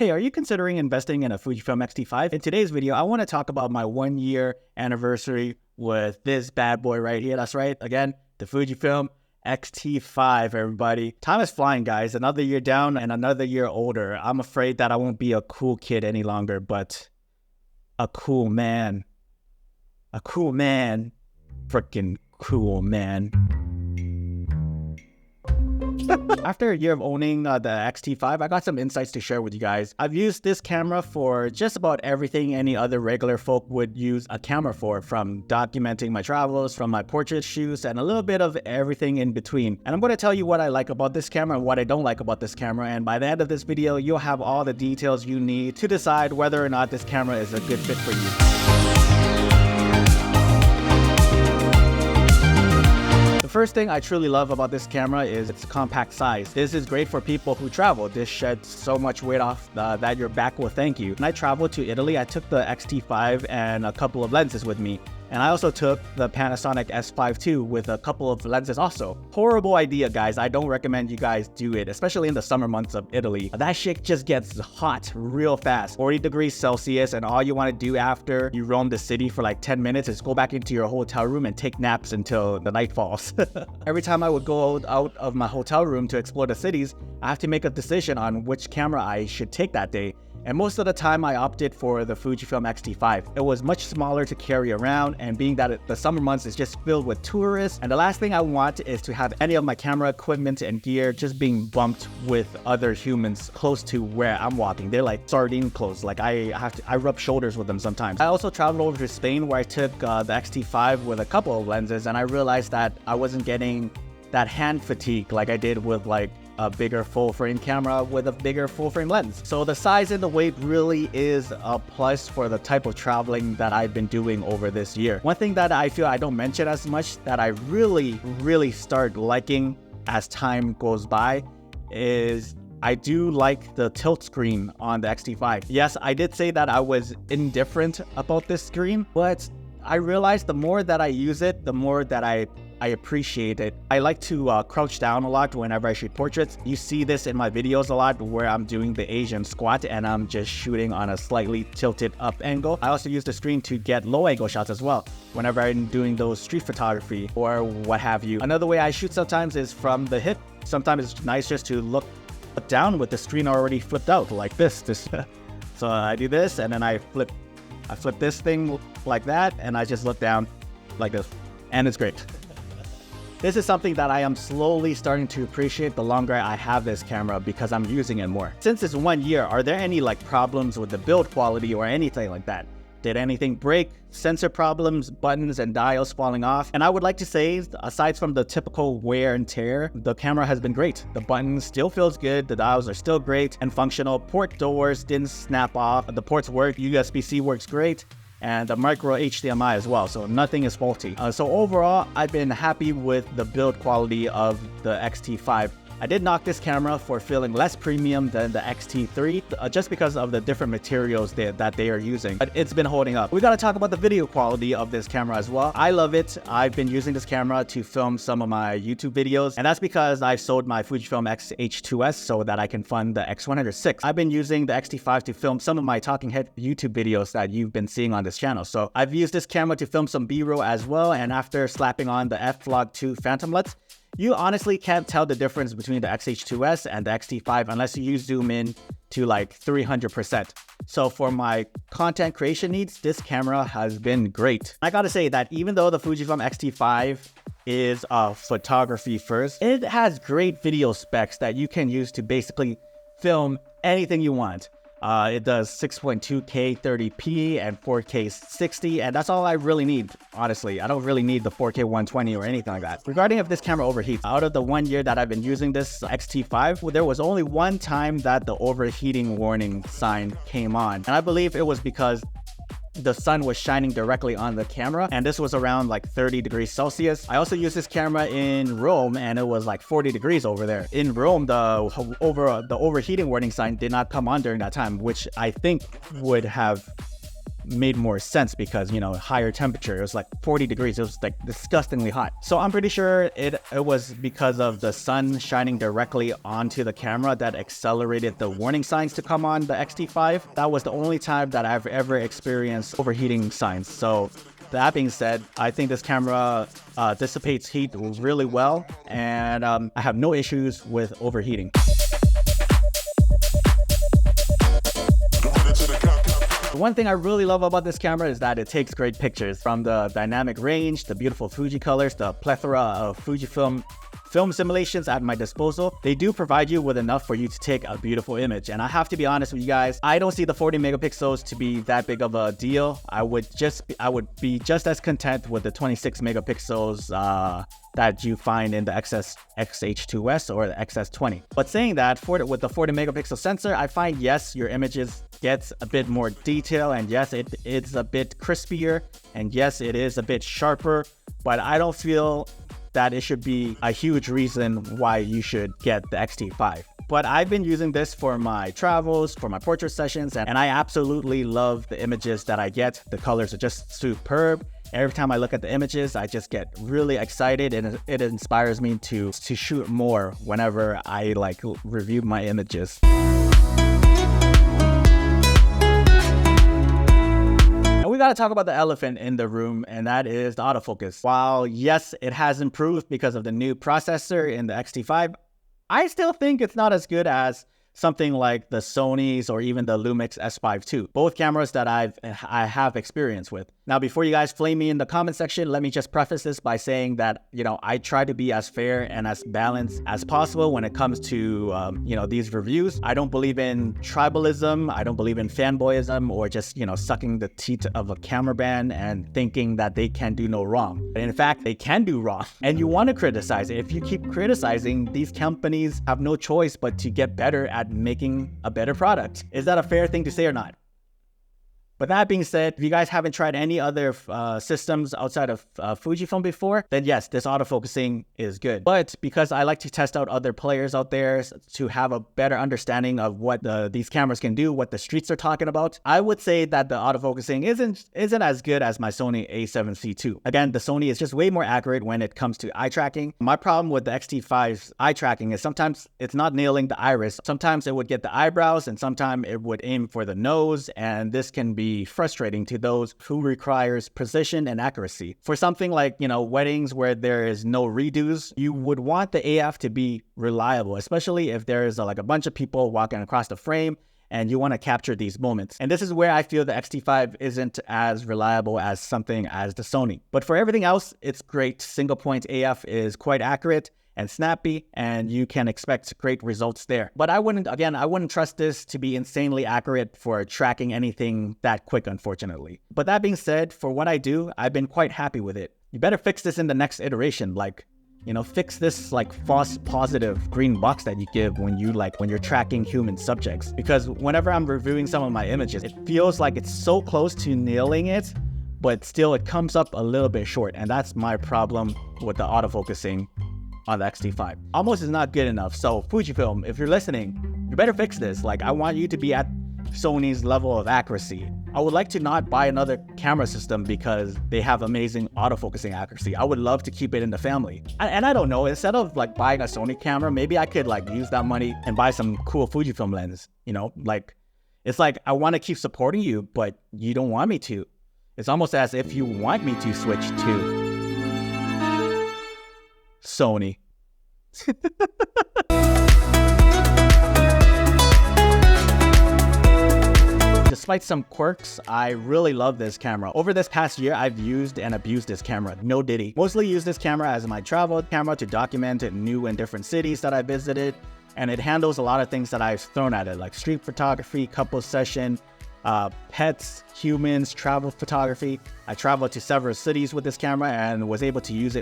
Hey, are you considering investing in a Fujifilm X-T5? In today's video, I want to talk about my 1-year anniversary with this bad boy right here. That's right, again, the Fujifilm X-T5, everybody. Time is flying, guys. Another year down and another year older. I'm afraid that I won't be a cool kid any longer, but a cool man. A cool man. Freaking cool man. After a year of owning the X-T5, I got some insights to share with you guys. I've used this camera for just about everything any other regular folk would use a camera for, from documenting my travels, from my portrait shoots, and a little bit of everything in between. And I'm going to tell you what I like about this camera and what I don't like about this camera, and by the end of this video, you'll have all the details you need to decide whether or not this camera is a good fit for you. The first thing I truly love about this camera is its compact size. This is great for people who travel. This sheds so much weight off that your back will thank you. When I traveled to Italy, I took the X-T5 and a couple of lenses with me. And I also took the Panasonic S5 II with a couple of lenses also. Horrible idea, guys. I don't recommend you guys do it, especially in the summer months of Italy. That shit just gets hot real fast. 40 degrees Celsius, and all you want to do after you roam the city for like 10 minutes is go back into your hotel room and take naps until the night falls. Every time I would go out of my hotel room to explore the cities, I have to make a decision on which camera I should take that day. And most of the time I opted for the Fujifilm X-T5. It was much smaller to carry around, and being that the summer months is just filled with tourists, and the last thing I want is to have any of my camera equipment and gear just being bumped with other humans close to where I'm walking. They're like sardine close. Like I rub shoulders with them sometimes. I also traveled over to Spain where I took the X-T5 with a couple of lenses, and I realized that I wasn't getting that hand fatigue like I did with like a bigger full frame camera with a bigger full frame lens. So the size and the weight really is a plus for the type of traveling that I've been doing over this year. One thing that I feel I don't mention as much that I really start liking as time goes by is I do like the tilt screen on the X-T5. Yes, I did say that I was indifferent about this screen, but I realized the more that I use it, the more that I appreciate it. I like to crouch down a lot whenever I shoot portraits. You see this in my videos a lot where I'm doing the Asian squat and I'm just shooting on a slightly tilted up angle. I also use the screen to get low angle shots as well whenever I'm doing those street photography or what have you. Another way I shoot sometimes is from the hip. Sometimes it's nice just to look down with the screen already flipped out like this. So I do this and then I flip this thing like that and I just look down like this, and it's great. This is something that I am slowly starting to appreciate the longer I have this camera because I'm using it more. Since it's 1 year, are there any problems with the build quality or anything like that? Did anything break? Sensor problems, buttons and dials falling off? And I would like to say, aside from the typical wear and tear, the camera has been great. The button still feels good, the dials are still great and functional. Port doors didn't snap off, the ports work, USB-C works great, and the micro HDMI as well, so nothing is faulty. So overall, I've been happy with the build quality of the X-T5. I did knock this camera for feeling less premium than the X-T3 just because of the different materials that they are using, but it's been holding up. We gotta talk about the video quality of this camera as well. I love it. I've been using this camera to film some of my YouTube videos, and that's because I've sold my Fujifilm X-H2S so that I can fund the X106. I've been using the X-T5 to film some of my talking head YouTube videos that you've been seeing on this channel. So I've used this camera to film some B-roll as well, and after slapping on the F-Log2 Phantom LUTs, you honestly can't tell the difference between the X-H2S and the X-T5 unless you zoom in to like 300%. So for my content creation needs, this camera has been great. I gotta say that even though the Fujifilm X-T5 is photography first, it has great video specs that you can use to basically film anything you want. It does 6.2K 30p and 4K 60, and that's all I really need, honestly. I don't really need the 4K 120 or anything like that. Regarding if this camera overheats, out of the 1 year that I've been using this X-T5, there was only one time that the overheating warning sign came on, and I believe it was because the sun was shining directly on the camera, and this was around like 30 degrees Celsius. I also used this camera in Rome, and it was like 40 degrees over there. In Rome, the overheating warning sign did not come on during that time, which I think would have made more sense because, you know, higher temperature. It was like 40 degrees. It was like disgustingly hot. So I'm pretty sure it was because of the sun shining directly onto the camera that accelerated the warning signs to come on the X-T5. That was the only time that I've ever experienced overheating signs. So that being said, I think this camera dissipates heat really well, and I have no issues with overheating. One thing I really love about this camera is that it takes great pictures. From the dynamic range, the beautiful Fuji colors, the plethora of Fujifilm film simulations at my disposal, they do provide you with enough for you to take a beautiful image. And I have to be honest with you guys, I don't see the 40 megapixels to be that big of a deal. I would be just as content with the 26 megapixels that you find in the XH2S or the XS20. But saying that, with the 40 megapixel sensor, I find yes, your images gets a bit more detail, and yes, it's a bit crispier, and yes, it is a bit sharper, but I don't feel that it should be a huge reason why you should get the X-T5. But I've been using this for my travels, for my portrait sessions, and I absolutely love the images that I get. The colors are just superb. Every time I look at the images, I just get really excited, and it inspires me to shoot more whenever I like review my images. We gotta talk about the elephant in the room, and that is the autofocus. While yes, it has improved because of the new processor in the X-T5, I still think it's not as good as something like the Sony's or even the Lumix S5 II, both cameras that I have experience with. Now, before you guys flame me in the comment section, let me just preface this by saying that, you know, I try to be as fair and as balanced as possible when it comes to, you know, these reviews. I don't believe in tribalism. I don't believe in fanboyism or just, you know, sucking the teeth of a cameraman and thinking that they can do no wrong. But in fact, they can do wrong. And you want to criticize it. If you keep criticizing, these companies have no choice but to get better at making a better product. Is that a fair thing to say or not? But that being said, if you guys haven't tried any other systems outside of Fujifilm before, then yes, this autofocusing is good. But because I like to test out other players out there to have a better understanding of what these cameras can do, what the streets are talking about, I would say that the autofocusing isn't as good as my Sony a7C II. Again, the Sony is just way more accurate when it comes to eye tracking. My problem with the X-T5's eye tracking is sometimes it's not nailing the iris. Sometimes it would get the eyebrows, and sometimes it would aim for the nose, and this can be frustrating to those who requires precision and accuracy. For something like, you know, weddings where there is no redos, you would want the AF to be reliable, especially if there is like a bunch of people walking across the frame and you want to capture these moments. And this is where I feel the X-T5 isn't as reliable as something as the Sony. But for everything else, it's great. Single point AF is quite accurate and snappy, and you can expect great results there. But I wouldn't trust this to be insanely accurate for tracking anything that quick, unfortunately. But that being said, for what I do, I've been quite happy with it. You better fix this in the next iteration, like, you know, fix this like false positive green box that you give when you're tracking human subjects. Because whenever I'm reviewing some of my images, it feels like it's so close to nailing it, but still it comes up a little bit short. And that's my problem with the autofocusing on the X-T5. Almost is not good enough. So Fujifilm, if you're listening, you better fix this. Like, I want you to be at Sony's level of accuracy. I would like to not buy another camera system because they have amazing autofocusing accuracy. I would love to keep it in the family. And I don't know, instead of like buying a Sony camera, maybe I could like use that money and buy some cool Fujifilm lens. You know, like, it's like I want to keep supporting you, but you don't want me to. It's almost as if you want me to switch to Sony. Despite some quirks, I really love this camera. Over this past year, I've used and abused this camera. No diddy. Mostly use this camera as my travel camera to document new and different cities that I visited. And it handles a lot of things that I've thrown at it, like street photography, couple session, pets, humans, travel photography. I traveled to several cities with this camera and was able to use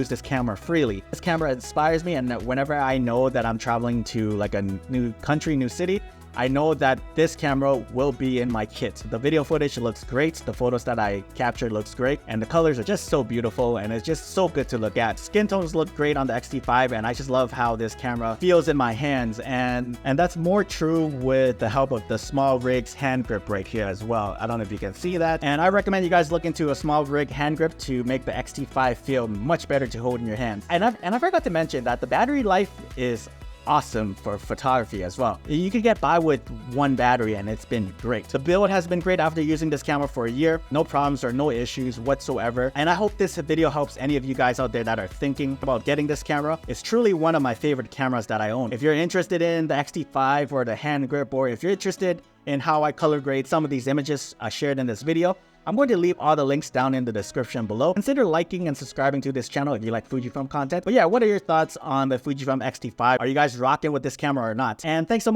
this camera freely. This camera inspires me, and whenever I know that I'm traveling to like a new country, new city, I know that this camera will be in my kit. The video footage looks great, the photos that I captured looks great, and the colors are just so beautiful and it's just so good to look at. Skin tones look great on the X-T5, and I just love how this camera feels in my hands, and that's more true with the help of the small rig's hand grip right here as well. I don't know if you can see that, and I recommend you guys look into a small rig hand grip to make the X-T5 feel much better to hold in your hands. And I forgot to mention that the battery life is awesome for photography as well. You can get by with one battery and it's been great. The build has been great after using this camera for a year. No problems or no issues whatsoever. And I hope this video helps any of you guys out there that are thinking about getting this camera. It's truly one of my favorite cameras that I own. If you're interested in the X-T5 or the hand grip, or if you're interested in how I color grade some of these images I shared in this video, I'm going to leave all the links down in the description below. Consider liking and subscribing to this channel if you like Fujifilm content. But yeah, what are your thoughts on the Fujifilm X-T5? Are you guys rocking with this camera or not? And thanks so much